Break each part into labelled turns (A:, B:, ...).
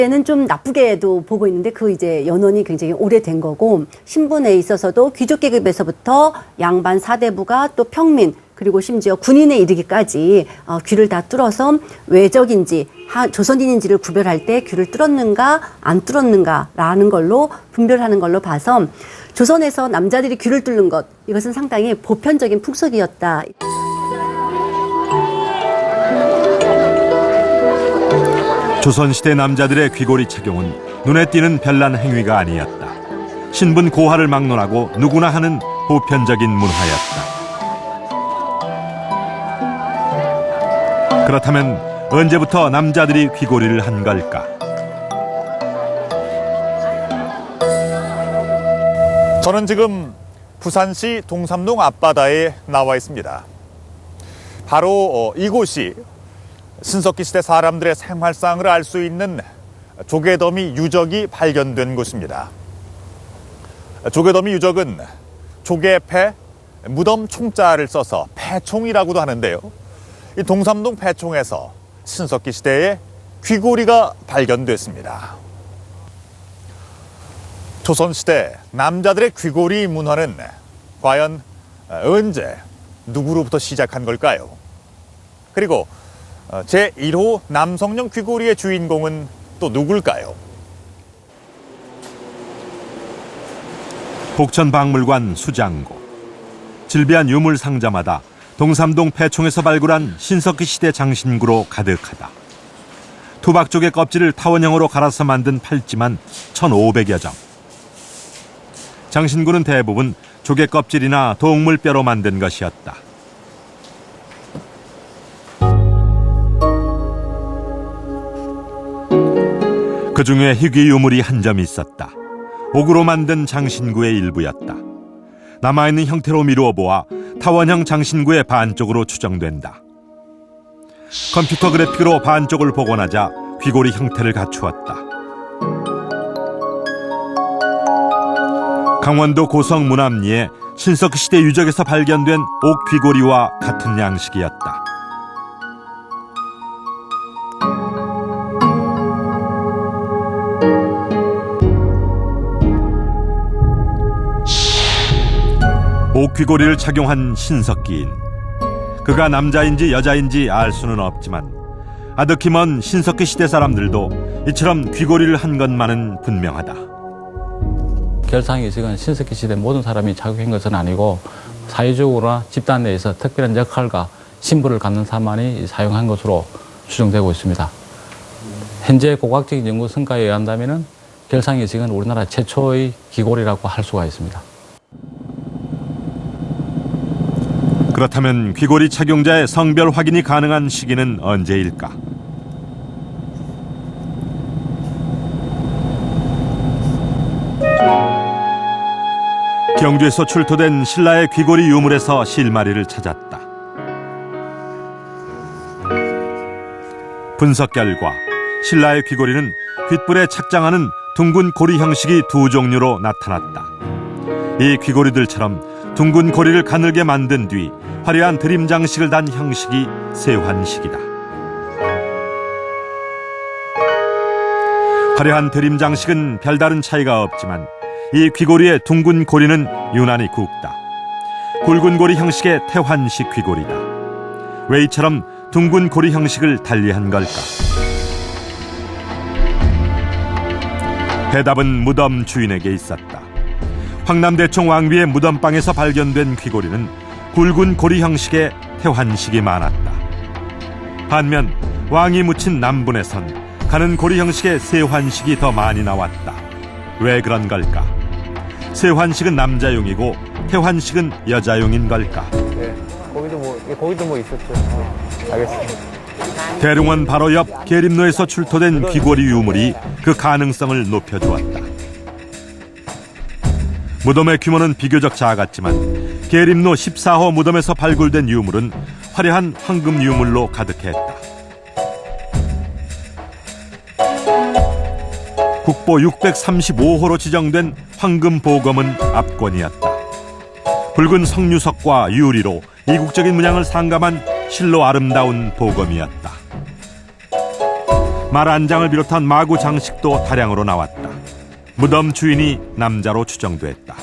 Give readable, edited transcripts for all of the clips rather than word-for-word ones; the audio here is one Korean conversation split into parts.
A: 때는 좀 나쁘게도 보고 있는데 그 이제 연원이 굉장히 오래된 거고 신분에 있어서도 귀족 계급에서부터 양반 사대부가 또 평민 그리고 심지어 군인에 이르기까지 귀를 다 뚫어서 외적인지 조선인인지를 구별할 때 귀를 뚫었는가 안 뚫었는가라는 걸로 분별하는 걸로 봐서 조선에서 남자들이 귀를 뚫는 것 이것은 상당히 보편적인 풍속이었다.
B: 조선시대 남자들의 귀고리 착용은 눈에 띄는 별난 행위가 아니었다. 신분 고하를 막론하고 누구나 하는 보편적인 문화였다. 그렇다면 언제부터 남자들이 귀고리를 한 걸까?
C: 저는 지금 부산시 동삼동 앞바다에 나와 있습니다. 바로 이곳이 신석기 시대 사람들의 생활상을 알 수 있는 조개더미 유적이 발견된 곳입니다. 조개더미 유적은 조개패, 무덤 총자를 써서 패총이라고도 하는데요. 이 동삼동 패총에서 신석기 시대의 귀고리가 발견됐습니다. 조선시대 남자들의 귀고리 문화는 과연 언제 누구로부터 시작한 걸까요? 그리고 제1호 남성용 귀고리의 주인공은 또 누굴까요?
B: 복천박물관 수장고. 질비한 유물 상자마다 동삼동 패총에서 발굴한 신석기 시대 장신구로 가득하다. 투박조개 껍질을 타원형으로 갈아서 만든 팔찌만 1,500여 점. 장신구는 대부분 조개 껍질이나 동물뼈로 만든 것이었다. 그 중에 희귀 유물이 한 점 있었다. 옥으로 만든 장신구의 일부였다. 남아있는 형태로 미루어 보아 타원형 장신구의 반쪽으로 추정된다. 컴퓨터 그래픽으로 반쪽을 복원하자 귀고리 형태를 갖추었다. 강원도 고성 문암리에 신석기 시대 유적에서 발견된 옥 귀고리와 같은 양식이었다. 옥귀고리를 착용한 신석기인. 그가 남자인지 여자인지 알 수는 없지만 아득히 먼 신석기 시대 사람들도 이처럼 귀고리를 한 것만은 분명하다.
D: 결상의식은 신석기 시대 모든 사람이 착용한 것은 아니고 사회적으로나 집단 내에서 특별한 역할과 신분을 갖는 사람만이 사용한 것으로 추정되고 있습니다. 현재 고고학적인 연구 성과에 의한다면 결상의식은 우리나라 최초의 귀고리라고 할 수가 있습니다.
B: 그렇다면 귀고리 착용자의 성별 확인이 가능한 시기는 언제일까? 경주에서 출토된 신라의 귀고리 유물에서 실마리를 찾았다. 분석 결과 신라의 귀고리는 귓불에 착장하는 둥근 고리 형식이 두 종류로 나타났다. 이 귀고리들처럼 둥근 고리를 가늘게 만든 뒤 화려한 드림 장식을 단 형식이 세환식이다. 화려한 드림 장식은 별다른 차이가 없지만 이 귀고리의 둥근 고리는 유난히 굵다. 굵은 고리 형식의 태환식 귀고리다. 왜 이처럼 둥근 고리 형식을 달리한 걸까? 대답은 무덤 주인에게 있었다. 황남대총 왕비의 무덤방에서 발견된 귀고리는 굵은 고리 형식의 태환식이 많았다. 반면 왕이 묻힌 남분에선 가는 고리 형식의 세환식이 더 많이 나왔다. 왜 그런 걸까? 세환식은 남자용이고 태환식은 여자용인 걸까?
E: 네, 거기도 뭐 있었죠. 네, 알겠습니다.
B: 대릉원 바로 옆 계림로에서 출토된 귀고리 유물이 그 가능성을 높여주었다. 무덤의 규모는 비교적 작았지만 계림로 14호 무덤에서 발굴된 유물은 화려한 황금 유물로 가득했다. 국보 635호로 지정된 황금 보검은 압권이었다. 붉은 석류석과 유리로 이국적인 문양을 상감한 실로 아름다운 보검이었다. 말 안장을 비롯한 마구 장식도 다량으로 나왔다. 무덤 주인이 남자로 추정됐다.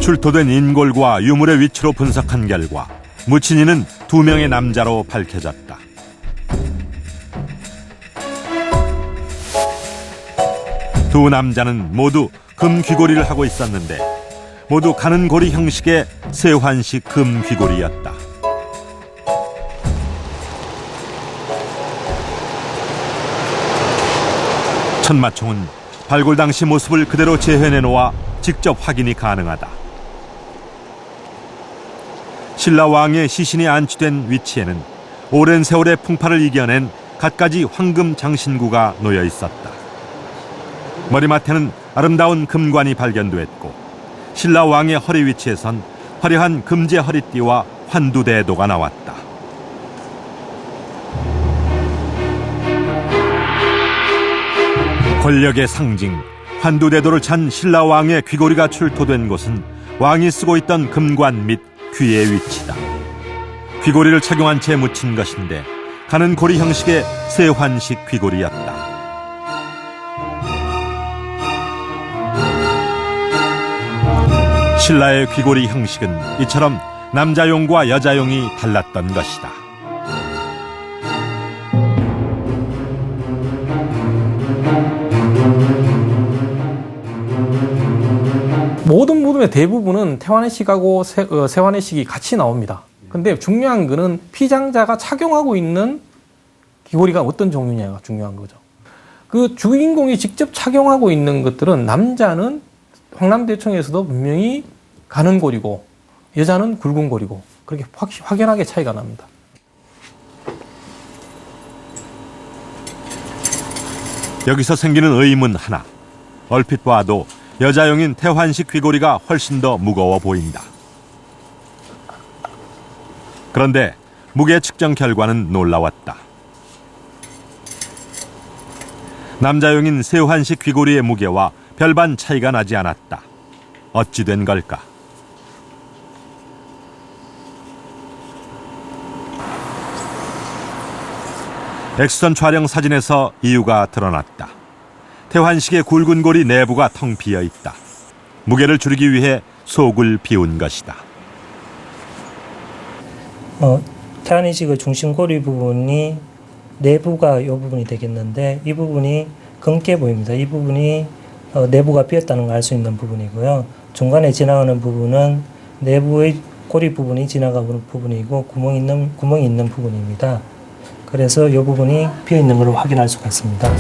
B: 출토된 인골과 유물의 위치로 분석한 결과 무친이는 2명의 남자로 밝혀졌다. 두 남자는 모두 금 귀고리를 하고 있었는데 모두 가는 고리 형식의 세환식 금 귀고리였다. 천마총은 발굴 당시 모습을 그대로 재현해 놓아 직접 확인이 가능하다. 신라 왕의 시신이 안치된 위치에는 오랜 세월의 풍파를 이겨낸 갖가지 황금 장신구가 놓여 있었다. 머리맡에는 아름다운 금관이 발견됐고 신라 왕의 허리 위치에선 화려한 금제 허리띠와 환두대도가 나왔다. 권력의 상징 환두대도를 찬 신라 왕의 귀고리가 출토된 곳은 왕이 쓰고 있던 금관 및 귀의 위치다. 귀고리를 착용한 채 묻힌 것인데 가는 고리 형식의 세환식 귀고리였다. 신라의 귀고리 형식은 이처럼 남자용과 여자용이 달랐던 것이다.
F: 모든 무덤의 대부분은 태환의식하고 세환의식이 같이 나옵니다. 근데 중요한 거는 피장자가 착용하고 있는 귀고리가 어떤 종류냐가 중요한 거죠. 그 주인공이 직접 착용하고 있는 것들은 남자는 황남대청에서도 분명히 가는 고리고 여자는 굵은 고리고 그렇게 확연하게 차이가 납니다.
B: 여기서 생기는 의문 하나. 얼핏 봐도 여자용인 태환식 귀고리가 훨씬 더 무거워 보인다. 그런데 무게 측정 결과는 놀라웠다. 남자용인 세환식 귀고리의 무게와 별반 차이가 나지 않았다. 어찌 된 걸까? 엑스선 촬영 사진에서 이유가 드러났다. 태환식의 굵은 고리 내부가 텅 비어 있다. 무게를 줄이기 위해 속을 비운 것이다.
G: 태환의식의 중심고리 부분이 내부가 이 부분이 되겠는데 이 부분이 검게 보입니다. 이 부분이 내부가 비었다는 걸 알 수 있는 부분이고요. 중간에 지나가는 부분은 내부의 고리 부분이 지나가는 부분이고 구멍이 있는 부분입니다. 그래서 이 부분이 비어 있는 걸 확인할 수가 있습니다.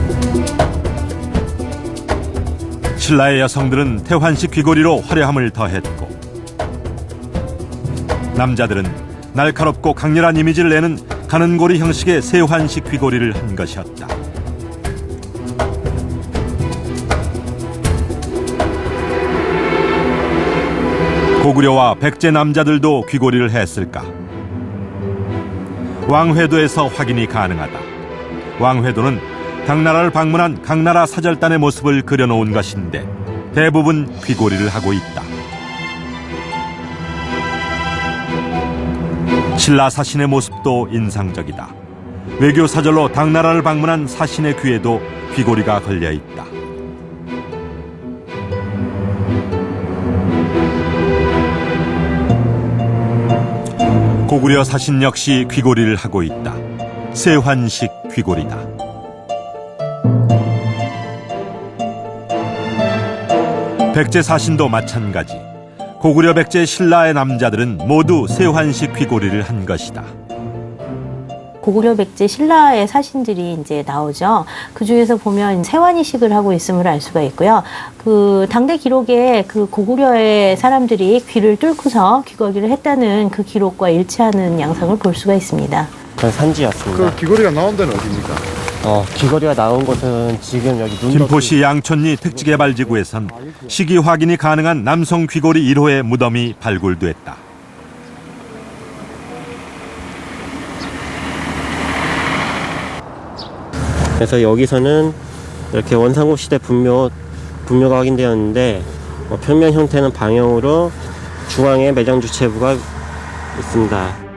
B: 신라의 여성들은 태환식 귀고리로 화려함을 더했고 남자들은 날카롭고 강렬한 이미지를 내는 가는 고리 형식의 세환식 귀고리를 한 것이었다. 고구려와 백제 남자들도 귀고리를 했을까? 왕회도에서 확인이 가능하다. 왕회도는 당나라를 방문한 강나라 사절단의 모습을 그려놓은 것인데 대부분 귀고리를 하고 있다. 신라 사신의 모습도 인상적이다. 외교 사절로 당나라를 방문한 사신의 귀에도 귀고리가 걸려 있다. 고구려 사신 역시 귀고리를 하고 있다. 세환식 귀고리다. 백제 사신도 마찬가지. 고구려 백제 신라의 남자들은 모두 세환식 귀고리를 한 것이다.
H: 고구려 백제 신라의 사신들이 이제 나오죠. 그 중에서 보면 세환이식을 하고 있음을 알 수가 있고요. 그 당대 기록에 그 고구려의 사람들이 귀를 뚫고서 귀걸이를 했다는 그 기록과 일치하는 양상을 볼 수가 있습니다.
I: 산지였습니다.
J: 그 귀걸이가 나온 데는 어디입니까?
I: 귀걸이가 나온 곳은 지금 여기
B: 김포시 양천리 특지개발지구에선 시기 확인이 가능한 남성 귀걸이 1호의 무덤이 발굴됐다.
I: 그래서 여기서는 이렇게 원상국 시대 분묘가 확인되었는데 표면 형태는 방형으로 중앙에 매장 주체부가 있습니다.